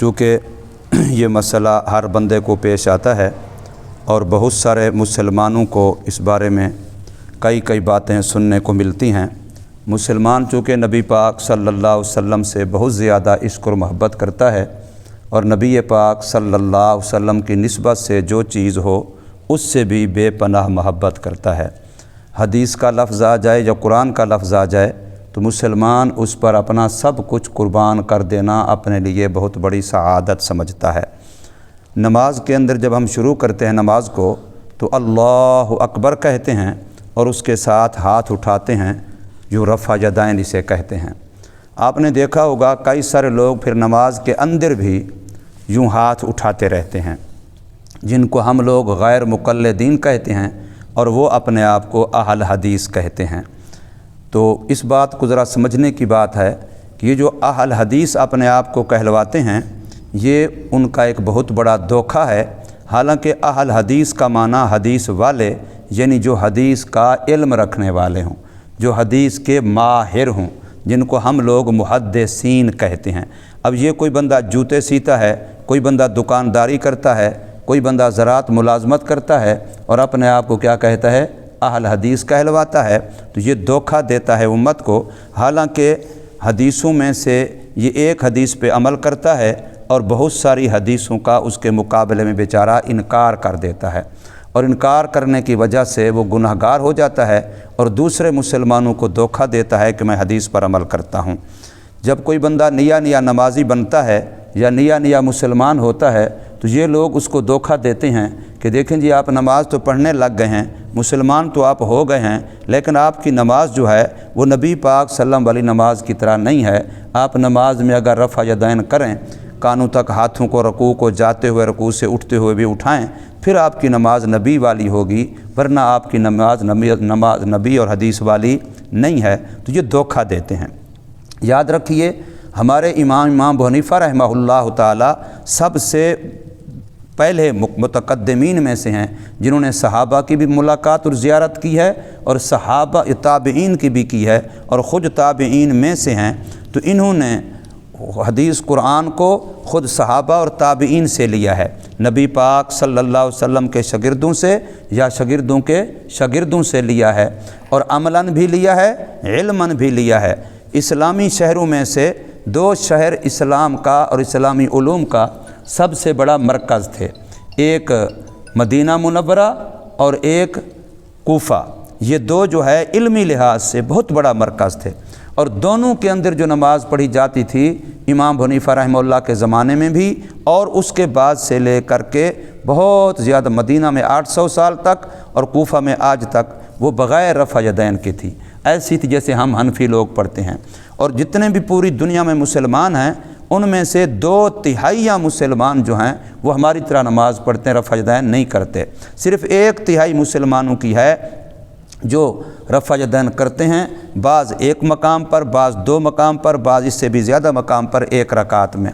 چونکہ یہ مسئلہ ہر بندے کو پیش آتا ہے اور بہت سارے مسلمانوں کو اس بارے میں کئی باتیں سننے کو ملتی ہیں۔ مسلمان چونکہ نبی پاک صلی اللہ علیہ وسلم سے بہت زیادہ عشق اور محبت کرتا ہے، اور نبی پاک صلی اللہ علیہ وسلم کی نسبت سے جو چیز ہو اس سے بھی بے پناہ محبت کرتا ہے۔ حدیث کا لفظ آ جائے یا قرآن کا لفظ آ جائے تو مسلمان اس پر اپنا سب کچھ قربان کر دینا اپنے لیے بہت بڑی سعادت سمجھتا ہے۔ نماز کے اندر جب ہم شروع کرتے ہیں نماز کو تو اللہ اکبر کہتے ہیں اور اس کے ساتھ ہاتھ اٹھاتے ہیں، جو رفع یدین اسے کہتے ہیں۔ آپ نے دیکھا ہوگا کئی سارے لوگ پھر نماز کے اندر بھی یوں ہاتھ اٹھاتے رہتے ہیں، جن کو ہم لوگ غیر مقلدین کہتے ہیں اور وہ اپنے آپ کو اہل حدیث کہتے ہیں۔ تو اس بات کو ذرا سمجھنے کی بات ہے کہ یہ جو اہل حدیث اپنے آپ کو کہلواتے ہیں یہ ان کا ایک بہت بڑا دھوکہ ہے۔ حالانکہ اہل حدیث کا معنی حدیث والے، یعنی جو حدیث کا علم رکھنے والے ہوں، جو حدیث کے ماہر ہوں، جن کو ہم لوگ محدثین کہتے ہیں۔ اب یہ کوئی بندہ جوتے سیتا ہے، کوئی بندہ دکانداری کرتا ہے، کوئی بندہ زراعت ملازمت کرتا ہے اور اپنے آپ کو کیا کہتا ہے؟ اہل حدیث کہلواتا ہے، تو یہ دھوکہ دیتا ہے امت کو۔ حالانکہ حدیثوں میں سے یہ ایک حدیث پہ عمل کرتا ہے اور بہت ساری حدیثوں کا اس کے مقابلے میں بیچارہ انکار کر دیتا ہے، اور انکار کرنے کی وجہ سے وہ گنہگار ہو جاتا ہے اور دوسرے مسلمانوں کو دھوکہ دیتا ہے کہ میں حدیث پر عمل کرتا ہوں۔ جب کوئی بندہ نیا نمازی بنتا ہے یا نیا مسلمان ہوتا ہے تو یہ لوگ اس کو دھوکہ دیتے ہیں کہ دیکھیں جی آپ نماز تو پڑھنے لگ گئے ہیں، مسلمان تو آپ ہو گئے ہیں، لیکن آپ کی نماز جو ہے وہ نبی پاک صلی اللہ علیہ وسلم والی نماز کی طرح نہیں ہے۔ آپ نماز میں اگر رفع یدین کریں، کانوں تک ہاتھوں کو رکوع کو جاتے ہوئے رکوع سے اٹھتے ہوئے بھی اٹھائیں، پھر آپ کی نماز نبی والی ہوگی، ورنہ آپ کی نماز نبی اور حدیث والی نہیں ہے۔ تو یہ دھوکہ دیتے ہیں۔ یاد رکھیے ہمارے امام ابو حنیفہ رحمہ اللہ تعالی سب سے پہلے متقدمین میں سے ہیں جنہوں نے صحابہ کی بھی ملاقات اور زیارت کی ہے اور صحابہ تابعین کی بھی کی ہے، اور خود تابعین میں سے ہیں۔ تو انہوں نے حدیث قرآن کو خود صحابہ اور تابعین سے لیا ہے، نبی پاک صلی اللہ علیہ وسلم کے شاگردوں سے یا شاگردوں کے شاگردوں سے لیا ہے، اور عملاً بھی لیا ہے، علماً بھی لیا ہے۔ اسلامی شہروں میں سے دو شہر اسلام کا اور اسلامی علوم کا سب سے بڑا مرکز تھے، ایک مدینہ منورہ اور ایک کوفہ۔ یہ دو جو ہے علمی لحاظ سے بہت بڑا مرکز تھے، اور دونوں کے اندر جو نماز پڑھی جاتی تھی امام ابو حنیفہ رحمہ اللہ کے زمانے میں بھی اور اس کے بعد سے لے کر کے بہت زیادہ، مدینہ میں 800 سال تک اور کوفہ میں آج تک، وہ بغیر رفع یدین کی تھی، ایسی تھی جیسے ہم حنفی لوگ پڑھتے ہیں۔ اور جتنے بھی پوری دنیا میں مسلمان ہیں ان میں سے 2/3 مسلمان جو ہیں وہ ہماری طرح نماز پڑھتے ہیں، رفع یدین نہیں کرتے۔ صرف 1/3 مسلمانوں کی ہے جو رفع یدین کرتے ہیں، بعض ایک مقام پر، بعض 2 مقام پر، بعض اس سے بھی زیادہ مقام پر ایک رکعت میں۔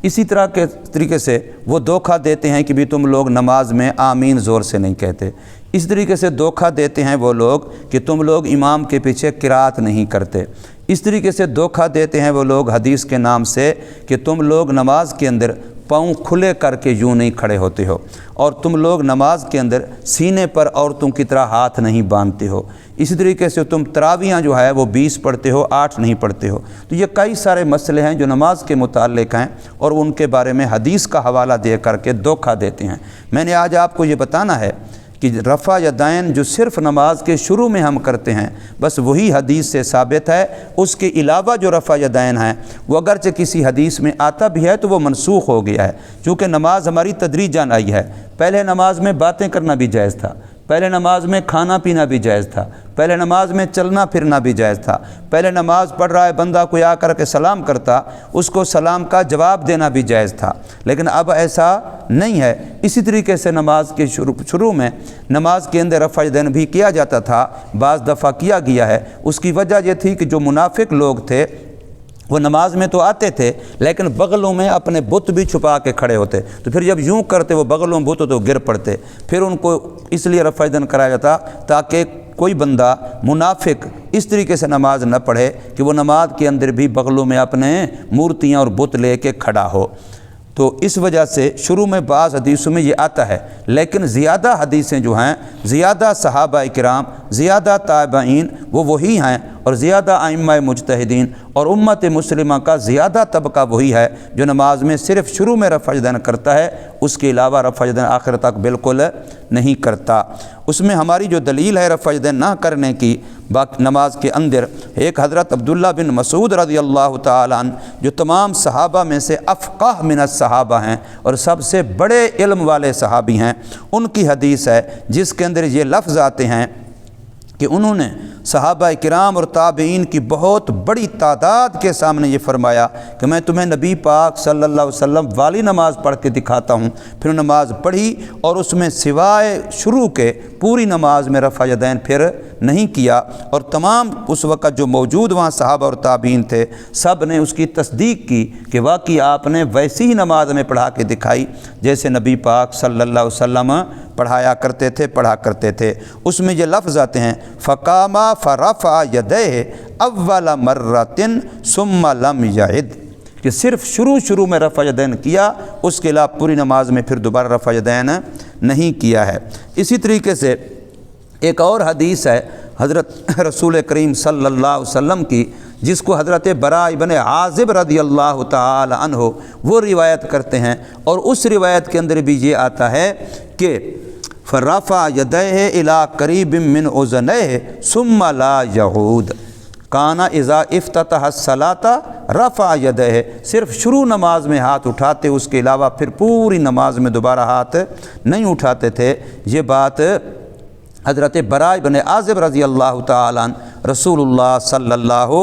اسی طرح کے طریقے سے وہ دھوکہ دیتے ہیں کہ بھی تم لوگ نماز میں آمین زور سے نہیں کہتے۔ اس طریقے سے دھوکہ دیتے ہیں وہ لوگ کہ تم لوگ امام کے پیچھے قرات نہیں کرتے۔ اس طریقے سے دھوکہ دیتے ہیں وہ لوگ حدیث کے نام سے کہ تم لوگ نماز کے اندر پاؤں کھلے کر کے یوں نہیں کھڑے ہوتے ہو، اور تم لوگ نماز کے اندر سینے پر عورتوں کی طرح ہاتھ نہیں باندھتے ہو۔ اسی طریقے سے تم تراویحاں جو ہے وہ 20 پڑھتے ہو، 8 نہیں پڑھتے ہو۔ تو یہ کئی سارے مسئلے ہیں جو نماز کے متعلق ہیں اور ان کے بارے میں حدیث کا حوالہ دے کر کے دھوکہ دیتے ہیں۔ میں نے آج آپ کو یہ بتانا ہے کہ رفع یدین جو صرف نماز کے شروع میں ہم کرتے ہیں بس وہی حدیث سے ثابت ہے۔ اس کے علاوہ جو رفع یدین ہے وہ اگرچہ کسی حدیث میں آتا بھی ہے تو وہ منسوخ ہو گیا ہے، چونکہ نماز ہماری تدریجاً آئی ہے۔ پہلے نماز میں باتیں کرنا بھی جائز تھا، پہلے نماز میں کھانا پینا بھی جائز تھا، پہلے نماز میں چلنا پھرنا بھی جائز تھا، پہلے نماز پڑھ رہا ہے بندہ کوئی آ کر کے سلام کرتا اس کو سلام کا جواب دینا بھی جائز تھا، لیکن اب ایسا نہیں ہے۔ اسی طریقے سے نماز کے شروع میں نماز کے اندر رفع یدین بھی کیا جاتا تھا، بعض دفعہ کیا گیا ہے۔ اس کی وجہ یہ تھی کہ جو منافق لوگ تھے وہ نماز میں تو آتے تھے لیکن بغلوں میں اپنے بت بھی چھپا کے کھڑے ہوتے، تو پھر جب یوں کرتے وہ بغلوں بت تو گر پڑتے، پھر ان کو اس لیے رفع یدین کرایا جاتا تاکہ کوئی بندہ منافق اس طریقے سے نماز نہ پڑھے کہ وہ نماز کے اندر بھی بغلوں میں اپنے مورتیاں اور بت لے کے کھڑا ہو۔ تو اس وجہ سے شروع میں بعض حدیثوں میں یہ آتا ہے، لیکن زیادہ حدیثیں جو ہیں، زیادہ صحابہ کرام، زیادہ تابعین وہ وہی ہیں، اور زیادہ ائمہ مجتہدین اور امت مسلمہ کا زیادہ طبقہ وہی ہے جو نماز میں صرف شروع میں رفع یدین کرتا ہے، اس کے علاوہ رفع یدین آخر تک بالکل نہیں کرتا۔ اس میں ہماری جو دلیل ہے رفع یدین نہ کرنے کی نماز کے اندر، ایک حضرت عبداللہ بن مسعود رضی اللہ تعالیٰ عنہ جو تمام صحابہ میں سے افقہ من الصحابہ ہیں اور سب سے بڑے علم والے صحابی ہیں، ان کی حدیث ہے جس کے اندر یہ لفظ آتے ہیں کہ انہوں نے صحابہ کرام اور تابعین کی بہت بڑی تعداد کے سامنے یہ فرمایا کہ میں تمہیں نبی پاک صلی اللہ علیہ وسلم والی نماز پڑھ کے دکھاتا ہوں۔ پھر نماز پڑھی اور اس میں سوائے شروع کے پوری نماز میں رفع یدین پھر نہیں کیا، اور تمام اس وقت جو موجود وہاں صحابہ اور تابعین تھے سب نے اس کی تصدیق کی کہ واقعی آپ نے ویسی ہی نماز میں پڑھا کے دکھائی جیسے نبی پاک صلی اللہ علیہ وسلم پڑھایا کرتے تھے، پڑھا کرتے تھے۔ اس میں یہ لفظ آتے ہیں فقام فرفع یدیہ اول مرۃ ثم لم یعد، کہ صرف شروع میں رفع یدین کیا، اس کے علاوہ پوری نماز میں پھر دوبارہ رفع یدین نہیں کیا ہے۔ اسی طریقے سے ایک اور حدیث ہے حضرت رسول کریم صلی اللہ علیہ وسلم کی، جس کو حضرت براء بن عازب رضی اللہ تعالی عنہ وہ روایت کرتے ہیں، اور اس روایت کے اندر بھی یہ آتا ہے کہ فرفع یدیہ الی قریب من اذنیہ ثم لا یعود، کان اذا افتتح الصلاۃ رفع یدیہ، صرف شروع نماز میں ہاتھ اٹھاتے، اس کے علاوہ پھر پوری نماز میں دوبارہ ہاتھ نہیں اٹھاتے تھے۔ یہ بات حضرت براء بن عازب رضی اللہ تعالیٰ عنہ رسول اللہ صلی اللہ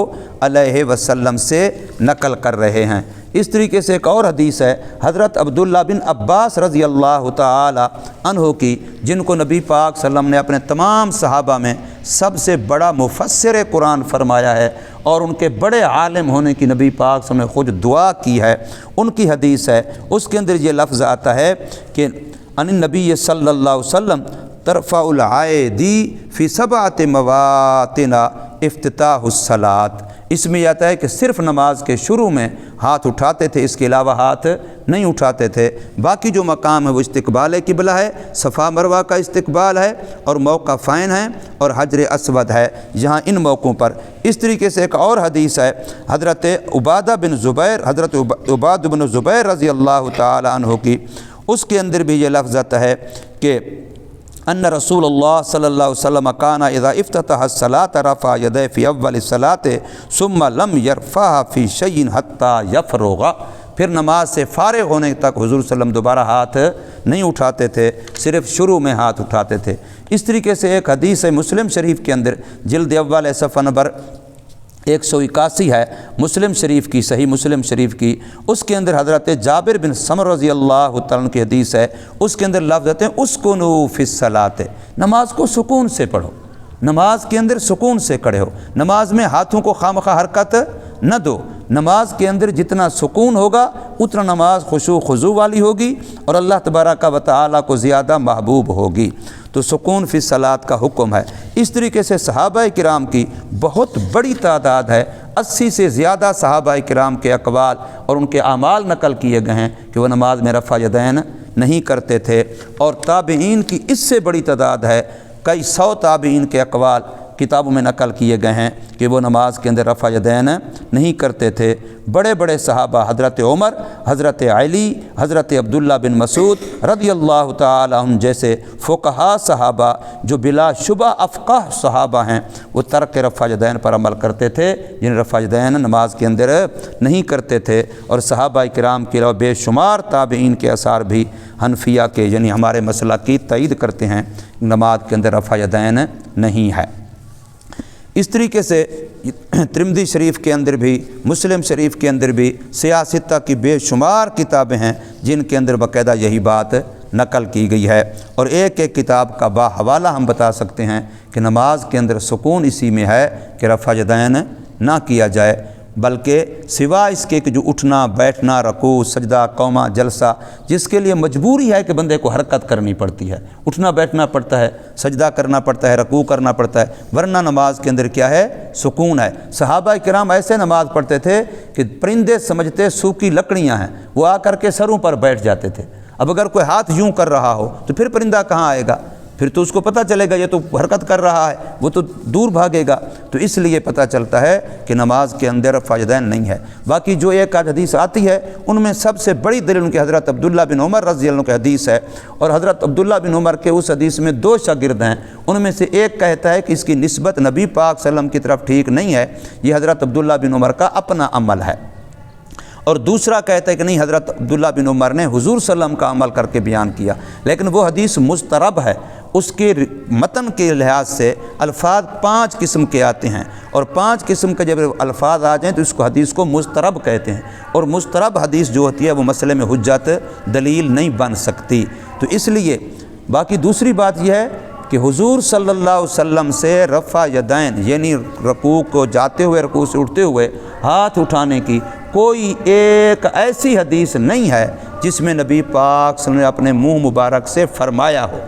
علیہ وسلم سے نقل کر رہے ہیں۔ اس طریقے سے ایک اور حدیث ہے حضرت عبداللہ بن عباس رضی اللہ تعالی عنہ کی، جن کو نبی پاک صلی اللہ علیہ وسلم نے اپنے تمام صحابہ میں سب سے بڑا مفسر قرآن فرمایا ہے، اور ان کے بڑے عالم ہونے کی نبی پاک صلی اللہ علیہ وسلم نے خود دعا کی ہے۔ ان کی حدیث ہے، اس کے اندر یہ لفظ آتا ہے کہ ان النبی صلی اللہ علیہ وسلم ترفع الایدی فی سبعۃ مواطن افتتاح الصلاۃ، اس میں یہ آتا ہے کہ صرف نماز کے شروع میں ہاتھ اٹھاتے تھے، اس کے علاوہ ہاتھ نہیں اٹھاتے تھے۔ باقی جو مقام ہے وہ استقبال قبلہ ہے، صفا مروہ کا استقبال ہے، اور موقفین ہیں اور حجر اسود ہے یہاں ان موقعوں پر۔ اس طریقے سے ایک اور حدیث ہے حضرت عبادہ بن زبیر رضی اللہ تعالی عنہ کی، اس کے اندر بھی یہ لفظ آتا ہے کہ ان رسول اللہ صلی اللہ علیہ وسلم کان اذا افتتح الصلاۃ رفع یدیہ فی اول الصلاۃ ثم لم یرفعها فی شیء حتی یفرغ، پھر نماز سے فارغ ہونے تک حضور صلی اللہ علیہ وسلم دوبارہ ہاتھ نہیں اٹھاتے تھے، صرف شروع میں ہاتھ اٹھاتے تھے۔ اس طریقے سے ایک حدیث ہے مسلم شریف کے اندر جلد اول صفحہ نمبر 181 ہے مسلم شریف کی، صحیح مسلم شریف کی، اس کے اندر حضرت جابر بن سمر رضی اللہ تعالیٰ عنہ کی حدیث ہے، اس کے اندر لفظ آتے ہیں اسکنوا فی الصلاۃ، نماز کو سکون سے پڑھو، نماز کے اندر سکون سے کھڑے ہو، نماز میں ہاتھوں کو خواہ حرکت نہ دو، نماز کے اندر جتنا سکون ہوگا اتنا نماز خشوع خضوع والی ہوگی اور اللہ تبارک و تعالیٰ کو زیادہ محبوب ہوگی۔ تو سکون فی الصلاۃ کا حکم ہے۔ اس طریقے سے صحابہ کرام کی بہت بڑی تعداد ہے، 80 سے زیادہ صحابہ کرام کے اقوال اور ان کے اعمال نقل کیے گئے ہیں کہ وہ نماز میں رفع یدین نہیں کرتے تھے، اور تابعین کی اس سے بڑی تعداد ہے، کئی 100 تابعین کے اقوال کتابوں میں نقل کیے گئے ہیں کہ وہ نماز کے اندر رفع یدین نہیں کرتے تھے۔ بڑے بڑے صحابہ حضرت عمر، حضرت علی، حضرت عبداللہ بن مسعود رضی اللہ تعالی عنہ جیسے فقہاء صحابہ جو بلا شبہ افقہ صحابہ ہیں، وہ ترک رفع یدین پر عمل کرتے تھے، جن رفع یدین نماز کے اندر نہیں کرتے تھے۔ اور صحابہ کرام کے علاوہ بے شمار تابعین کے آثار بھی حنفیہ کے یعنی ہمارے مسلک کی تائید کرتے ہیں، نماز کے اندر رفع یدین نہیں ہے۔ اس طریقے سے ترمذی شریف کے اندر بھی، مسلم شریف کے اندر بھی، سیاستہ کی بے شمار کتابیں ہیں جن کے اندر باقاعدہ یہی بات نقل کی گئی ہے، اور ایک ایک کتاب کا باحوالہ ہم بتا سکتے ہیں کہ نماز کے اندر سکون اسی میں ہے کہ رفع یدین نہ کیا جائے۔ بلکہ سوا اس کے کہ جو اٹھنا بیٹھنا، رکوع، سجدہ، قومہ، جلسہ، جس کے لیے مجبوری ہے کہ بندے کو حرکت کرنی پڑتی ہے، اٹھنا بیٹھنا پڑتا ہے، سجدہ کرنا پڑتا ہے، رکوع کرنا پڑتا ہے، ورنہ نماز کے اندر کیا ہے؟ سکون ہے۔ صحابہ کرام ایسے نماز پڑھتے تھے کہ پرندے سمجھتے سوکھی لکڑیاں ہیں، وہ آ کر کے سروں پر بیٹھ جاتے تھے۔ اب اگر کوئی ہاتھ یوں کر رہا ہو تو پھر پرندہ کہاں آئے گا؟ پھر تو اس کو پتہ چلے گا یہ تو حرکت کر رہا ہے، وہ تو دور بھاگے گا۔ تو اس لیے پتہ چلتا ہے کہ نماز کے اندر رفع یدین نہیں ہے۔ باقی جو ایک آدھ حدیث آتی ہے ان میں سب سے بڑی دلیل ان کے حضرت عبداللہ بن عمر رضی اللہ عنہ کی حدیث ہے، اور حضرت عبداللہ بن عمر کے اس حدیث میں دو شاگرد ہیں، ان میں سے ایک کہتا ہے کہ اس کی نسبت نبی پاک صلی اللہ علیہ وسلم کی طرف ٹھیک نہیں ہے، یہ حضرت عبداللہ بن عمر کا اپنا عمل ہے، اور دوسرا کہتا ہے کہ نہیں، حضرت عبداللہ بن عمر نے حضور صلی اللہ علیہ وسلم کا عمل کر کے بیان کیا، لیکن وہ حدیث مضطرب ہے۔ اس کے متن کے لحاظ سے الفاظ 5 قسم کے آتے ہیں، اور 5 قسم کے جب الفاظ آ جائیں تو اس کو حدیث کو مضطرب کہتے ہیں، اور مضطرب حدیث جو ہوتی ہے وہ مسئلے میں حجت دلیل نہیں بن سکتی۔ تو اس لیے باقی دوسری بات یہ ہے کہ حضور صلی اللہ علیہ وسلم سے رفع یدین یعنی رکوع کو جاتے ہوئے، رکوع سے اٹھتے ہوئے ہاتھ اٹھانے کی کوئی ایک ایسی حدیث نہیں ہے جس میں نبی پاک صلی اللہ علیہ وسلم نے اپنے منہ مبارک سے فرمایا ہو،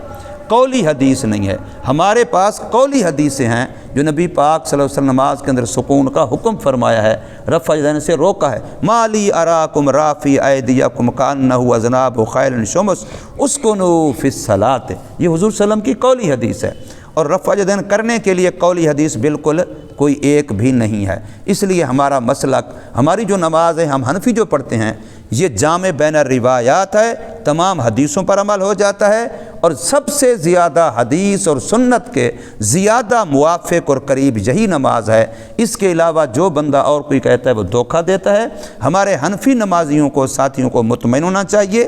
قولی حدیث نہیں ہے۔ ہمارے پاس قولی حدیثیں ہیں جو نبی پاک صلی اللہ علیہ وسلم نماز کے اندر سکون کا حکم فرمایا ہے، رفع یدین سے روکا ہے۔ مالی اراکم رافی ایدیکم کانہ اذناب خیل شمس اسکنوا فی الصلاۃ، یہ حضور صلی اللہ علیہ وسلم کی قولی حدیث ہے، اور رفع یدین کرنے کے لیے قولی حدیث بالکل کوئی ایک بھی نہیں ہے۔ اس لیے ہمارا مسلک، ہماری جو نماز ہے، ہم حنفی جو پڑھتے ہیں، یہ جامع بین الروایات ہے، تمام حدیثوں پر عمل ہو جاتا ہے، اور سب سے زیادہ حدیث اور سنت کے زیادہ موافق اور قریب یہی نماز ہے۔ اس کے علاوہ جو بندہ اور کوئی کہتا ہے وہ دھوکہ دیتا ہے۔ ہمارے حنفی نمازیوں کو، ساتھیوں کو مطمئن ہونا چاہیے،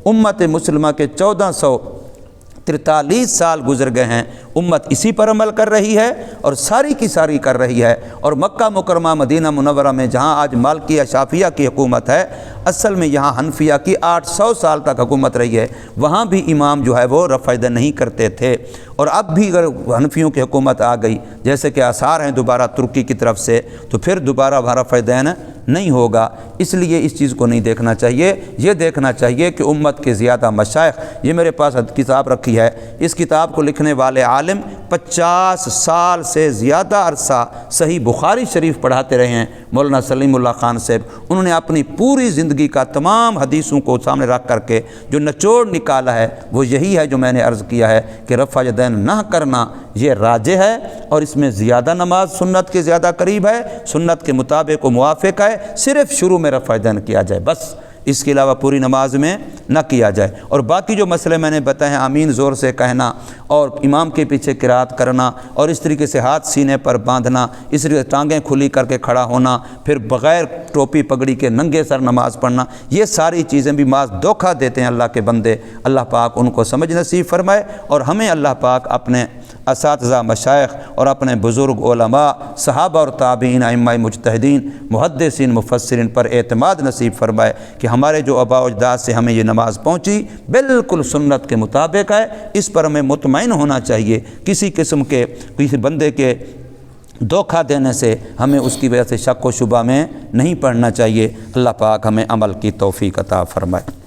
امت مسلمہ کے 1443 سال گزر گئے ہیں، امت اسی پر عمل کر رہی ہے اور ساری کی ساری کر رہی ہے، اور مکہ مکرمہ مدینہ منورہ میں جہاں آج مالکیہ شافعیہ کی حکومت ہے، اصل میں یہاں حنفیہ کی 800 سال تک حکومت رہی ہے، وہاں بھی امام جو ہے وہ رفع یدین نہیں کرتے تھے، اور اب بھی اگر حنفیوں کی حکومت آ گئی، جیسے کہ آثار ہیں دوبارہ ترکی کی طرف سے، تو پھر دوبارہ وہاں رفع یدین نہیں ہوگا۔ اس لیے اس چیز کو نہیں دیکھنا چاہیے، یہ دیکھنا چاہیے کہ امت کے زیادہ مشائخ، یہ میرے پاس کتاب رکھی ہے، اس کتاب کو لکھنے والے عالم 50 سال سے زیادہ عرصہ صحیح بخاری شریف پڑھاتے رہے ہیں، مولانا سلیم اللہ خان صاحب، انہوں نے اپنی پوری زندگی کا تمام حدیثوں کو سامنے رکھ کر کے جو نچوڑ نکالا ہے وہ یہی ہے جو میں نے عرض کیا ہے کہ رفع یدین نہ کرنا یہ راجح ہے، اور اس میں زیادہ نماز سنت کے زیادہ قریب ہے، سنت کے مطابق و موافق ہے، صرف شروع میں رفع یدین کیا جائے بس، اس کے علاوہ پوری نماز میں نہ کیا جائے۔ اور باقی جو مسئلے میں نے بتائے ہیں، آمین زور سے کہنا، اور امام کے پیچھے قرات کرنا، اور اس طریقے سے ہاتھ سینے پر باندھنا، اس طریقے سے ٹانگیں کھلی کر کے کھڑا ہونا، پھر بغیر ٹوپی پگڑی کے ننگے سر نماز پڑھنا، یہ ساری چیزیں بھی بعض دھوکہ دیتے ہیں اللہ کے بندے۔ اللہ پاک ان کو سمجھ نصیب فرمائے، اور ہمیں اللہ پاک اپنے اساتذہ مشائخ اور اپنے بزرگ علماء، صحابہ اور تابعین، ائمہ مجتہدین، محدثین، مفسرین پر اعتماد نصیب فرمائے کہ ہمارے جو آباء و اجداد سے ہمیں یہ نماز پہنچی بالکل سنت کے مطابق ہے، اس پر ہمیں مطمئن ہونا چاہیے۔ کسی قسم کے کسی بندے کے دھوکہ دینے سے ہمیں اس کی وجہ سے شک و شبہ میں نہیں پڑنا چاہیے۔ اللہ پاک ہمیں عمل کی توفیق عطا فرمائے۔